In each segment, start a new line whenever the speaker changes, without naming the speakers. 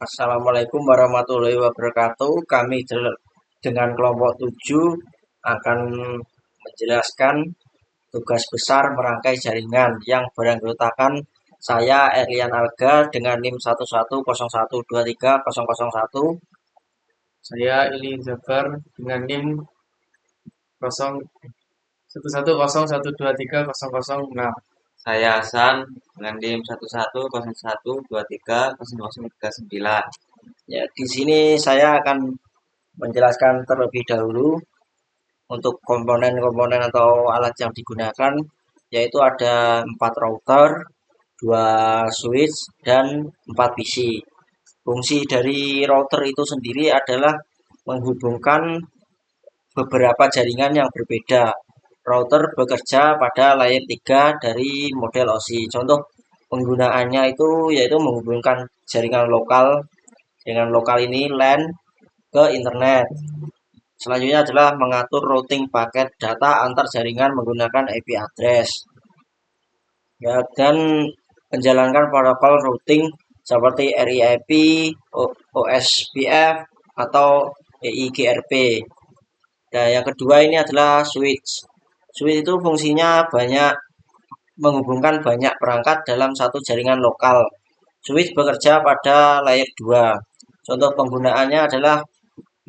Assalamualaikum warahmatullahi wabarakatuh. Kami dengan kelompok 7 akan menjelaskan tugas besar merangkai jaringan yang beranggotakan saya Erlian Alga dengan NIM 1101123001.
Saya Ili Jafar dengan NIM 0110123006.
Saya Hasan dengan NIM 110101230039.
Ya, di sini saya akan menjelaskan terlebih dahulu untuk komponen-komponen atau alat yang digunakan, yaitu ada 4 router, 2 switch, dan 4 PC. Fungsi dari router itu sendiri adalah menghubungkan beberapa jaringan yang berbeda. Router bekerja pada layer 3 dari model OSI. Contoh penggunaannya itu yaitu menghubungkan jaringan lokal dengan lokal ini LAN ke internet. Selanjutnya adalah mengatur routing paket data antar jaringan menggunakan IP address. Ya, dan menjalankan protokol routing seperti RIP, OSPF, atau EIGRP. Nah, yang kedua ini adalah switch. Switch itu fungsinya banyak menghubungkan banyak perangkat dalam satu jaringan lokal. Switch bekerja pada layer 2. Contoh penggunaannya adalah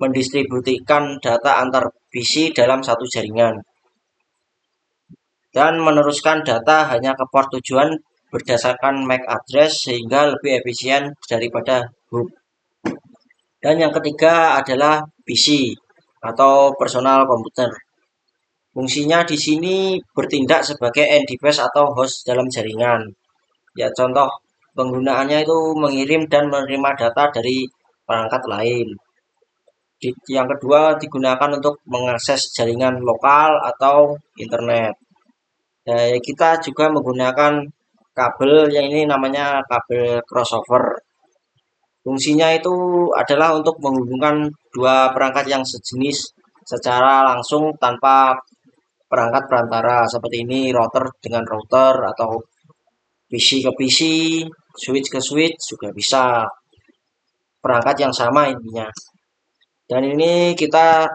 mendistribusikan data antar PC dalam satu jaringan dan meneruskan data hanya ke port tujuan berdasarkan MAC address sehingga lebih efisien daripada hub. Dan yang ketiga adalah PC atau personal komputer. Fungsinya di sini bertindak sebagai end device atau host dalam jaringan. Ya, contoh penggunaannya itu mengirim dan menerima data dari perangkat lain. Yang kedua digunakan untuk mengakses jaringan lokal atau internet. Nah, kita juga menggunakan kabel yang ini namanya kabel crossover. Fungsinya itu adalah untuk menghubungkan dua perangkat yang sejenis secara langsung tanpa perangkat perantara seperti ini router dengan router atau PC ke PC, switch ke switch juga bisa. Perangkat yang sama intinya. Dan ini kita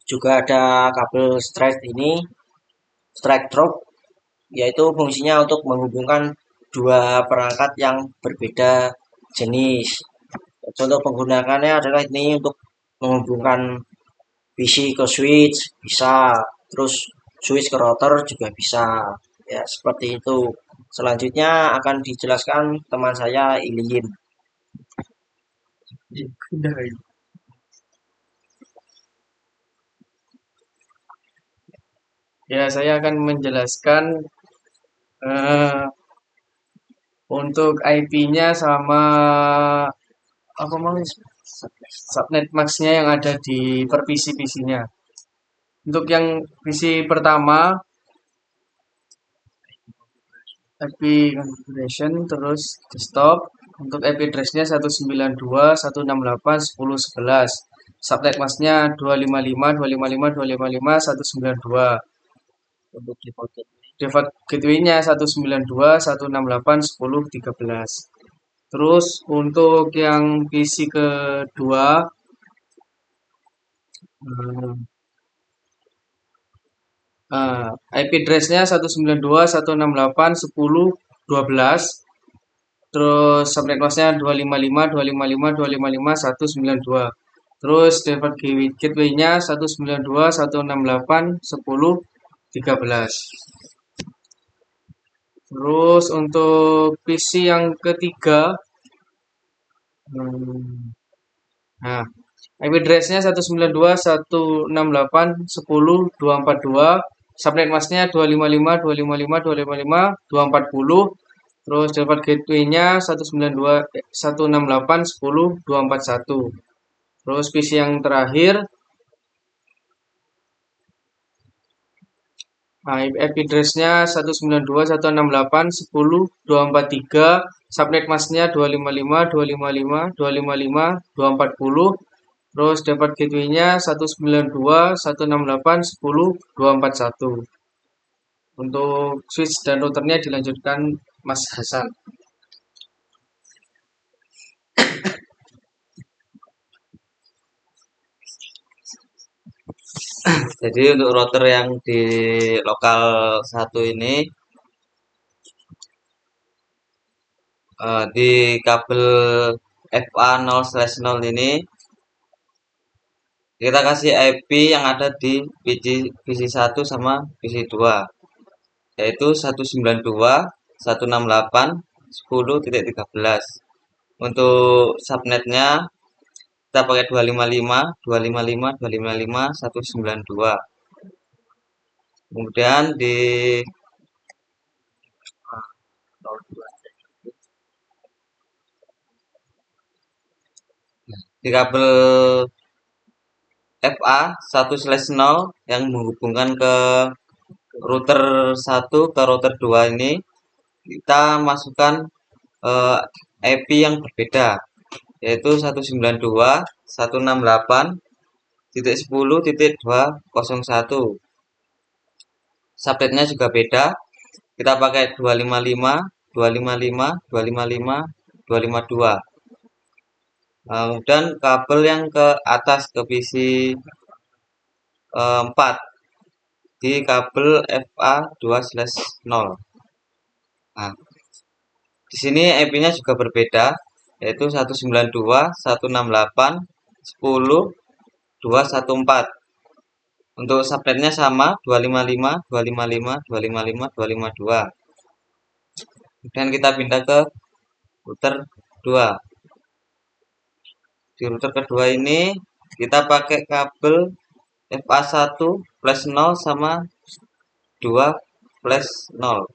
juga ada kabel strike drop, yaitu fungsinya untuk menghubungkan dua perangkat yang berbeda jenis. Contoh penggunaannya adalah ini untuk menghubungkan PC ke switch bisa, terus switch ke router juga bisa. Ya, seperti itu. Selanjutnya akan dijelaskan teman saya Iliin.
Ya, saya akan menjelaskan untuk IP-nya sama apa mau subnet max-nya yang ada di per PC-PC-nya. Untuk yang PC pertama IP configuration terus desktop untuk IP address-nya 192.168.10.11. Subnet mask-nya 255.255.255.192.
Untuk
Default gateway-nya 192.168.10.13. Terus untuk yang PC kedua IP address-nya 192.168.10.12. Terus subnet mask-nya 255.255.255.192. Terus default gateway-nya 192.168.10.13. Terus untuk PC yang ketiga, IP address-nya 192.168.10.242, subnet mask-nya 255.255.255.240, terus default gateway-nya 168.10.241. Terus PC yang terakhir, IP address-nya 192.168.10.243, subnet mask-nya 255.255.255.240, terus default gateway-nya 192.168.10.241. Untuk switch dan routernya dilanjutkan Mas Hasan.
Jadi untuk router yang di lokal satu ini di kabel FA 0/0 ini kita kasih IP yang ada di PC 1 sama PC 2, yaitu 192.168.10.13. Untuk subnetnya kita pakai 255, 255, 255, 192. Kemudian di kabel FA 1/0 yang menghubungkan ke router 1 ke router 2 ini kita masukkan IP yang berbeda, yaitu 192.168.10.201. Subnetnya juga beda, kita pakai 255, 255, 255, 252. Kemudian kabel yang ke atas ke PC 4 di kabel FA 2/0. Nah, di sini IP-nya juga berbeda, yaitu 192.168.10.214. Untuk subnetnya sama, 255, 255, 255, 252. Kemudian kita pindah ke router 2. Di router kedua ini kita pakai kabel FA1/0 sama 2/0.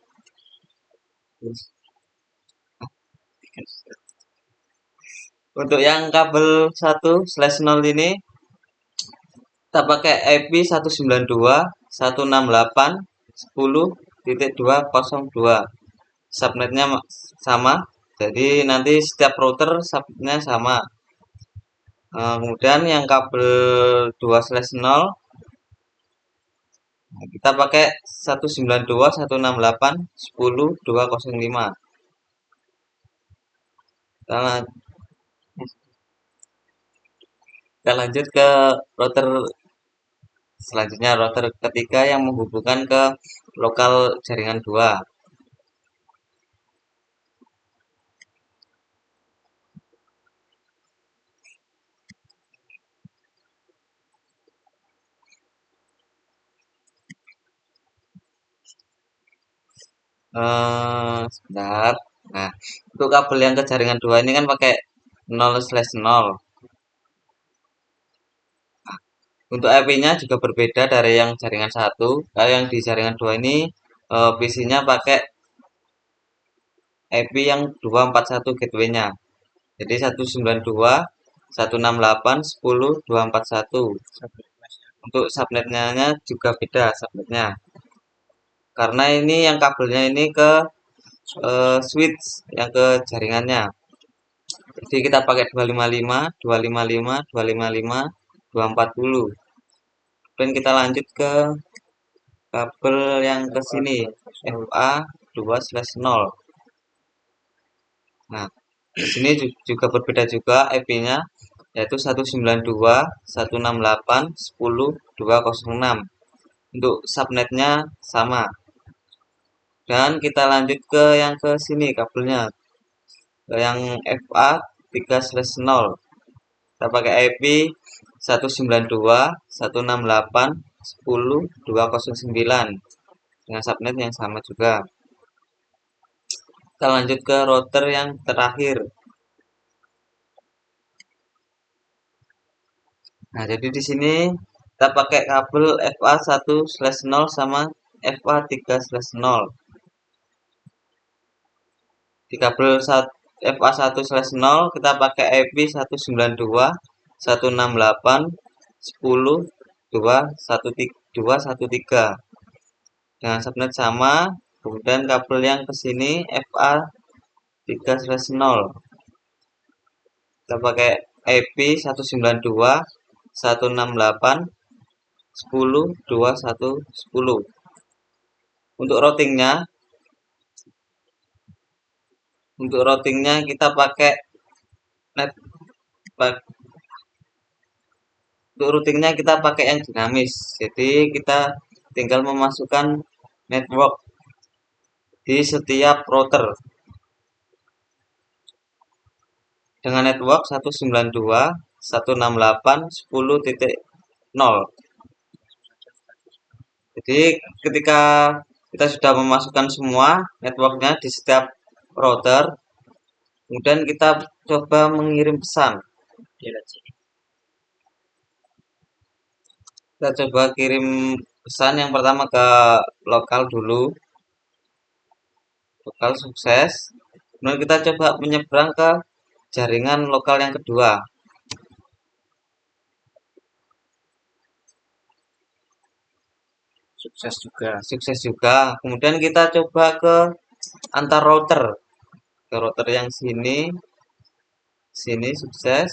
Untuk yang kabel 1/0 ini kita pakai IP 192.168.10.202. Subnetnya sama, jadi nanti setiap router subnetnya sama. Kemudian yang kabel 2/0 kita pakai 192.168.10.205. Kita lanjut ke router selanjutnya, router ketiga yang menghubungkan ke lokal jaringan 2. Sebentar. Nah, untuk kabel yang ke jaringan 2 ini kan pakai 0/0. Untuk IP-nya juga berbeda dari yang jaringan 1. Kalau yang di jaringan 2 ini PC-nya pakai IP yang 241 gateway-nya. Jadi 192.168.10.241. Untuk subnetnya juga beda subnetnya. Karena ini yang kabelnya ini ke switch yang ke jaringannya. Jadi kita pakai 255, 255, 255, 240. Dan kita lanjut ke kabel yang ke sini, FA 2/0. Nah, di sini juga berbeda juga IP-nya, yaitu 192.168.10.206. Untuk subnetnya sama. Dan kita lanjut ke yang ke sini kabelnya, yang FA 3/0. Kita pakai IP 192.168.10.209 dengan subnet yang sama juga. Kita lanjut ke router yang terakhir. Nah, jadi di sini kita pakai kabel FA 1/0 sama FA 3/0. Di kabel FA 1/0 kita pakai IP 192.168.10.213 dengan subnet sama. Kemudian kabel yang ke sini FA 3/0 kita pakai IP 192.168.10.2110. Untuk routingnya kita pakai net untuk routingnya kita pakai yang dinamis. Jadi kita tinggal memasukkan network di setiap router dengan network 192.168.10.0. Jadi ketika kita sudah memasukkan semua networknya di setiap router, kemudian kita coba mengirim pesan. Kita coba kirim pesan yang pertama ke lokal dulu, lokal sukses. Kemudian kita coba menyeberang ke jaringan lokal yang kedua. Sukses juga. Kemudian kita coba ke antar router, ke router yang sini sukses.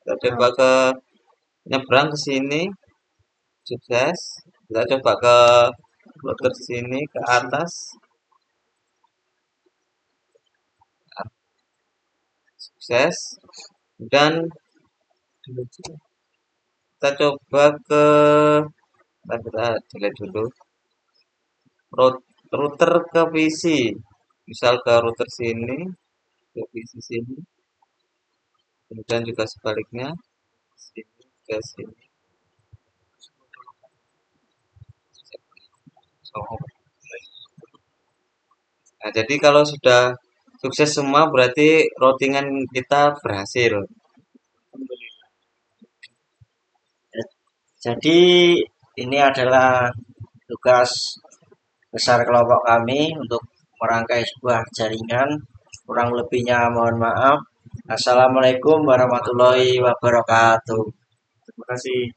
Kita coba ke nyebrang ke sini, sukses. Kita coba ke router sini ke atas, sukses. Dan kita coba ke kita delete dulu router ke PC, misal ke router sini ke PC sini, kemudian juga sebaliknya sini ke sini. Nah, jadi kalau sudah sukses semua berarti routingan kita berhasil.
Jadi ini adalah tugas besar kelompok kami untuk merangkai sebuah jaringan. Kurang lebihnya mohon maaf. Assalamualaikum warahmatullahi wabarakatuh.
Terima kasih.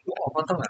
Apa tuh?